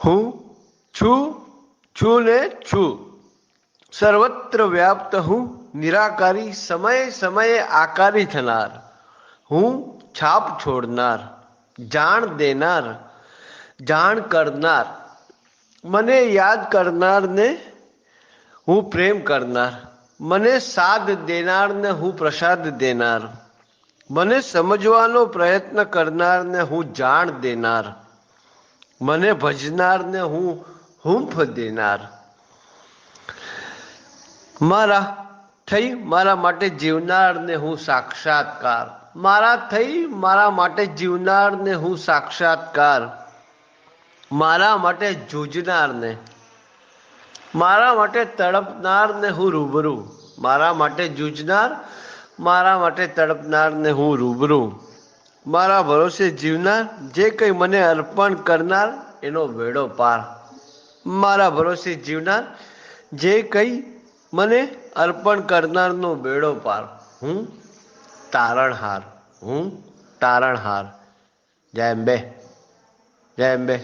હું છું ને છું, સર્વત્ર વ્યાપ્ત હું, નિરાકારી, સમયે સમયે આકારી થનાર. હું છાપ છોડનાર, જાણ દેનાર, જાણ કરનાર, મને યાદ કરનારને હું પ્રેમ કરનાર, મને સાદ દેનારને હું પ્રસાદ દેનાર, મને સમજવાનો પ્રયત્ન કરનારને હું જાણ દેનાર, મને ભજનારને હું હૂંફ દેનાર. મારા થઈ મારા માટે જીવનારને હું સાક્ષાત્કાર, મારા થઈ મારા માટે જીવનારને હું સાક્ષાત્કાર, મારા માટે જૂજનારને, મારા માટે તડપનારને હું રૂબરૂ, મારા માટે જૂજનાર, મારા માટે તડપનારને હું રૂબરૂ, મારા ભરોસે જીવનાર, જે કંઈ મને અર્પણ કરનાર એનો વેડો પાર. મારા ભરોસે જીવનાર, જે કંઈ મને અર્પણ કરનારનો બેડો પાર. હું તારણહાર, હું તારણહાર. જય અંબે, જય અંબે.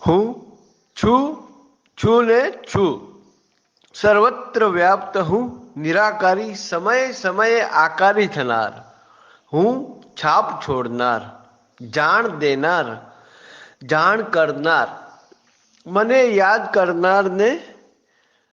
હું છું ને છું, સર્વત્ર વ્યાપ્ત હું, નિરાકારી, સમયે સમયે આકારી થનાર. હું છાપ છોડનાર, જાણ દેનાર, જાણ કરનાર, મને યાદ કરનારને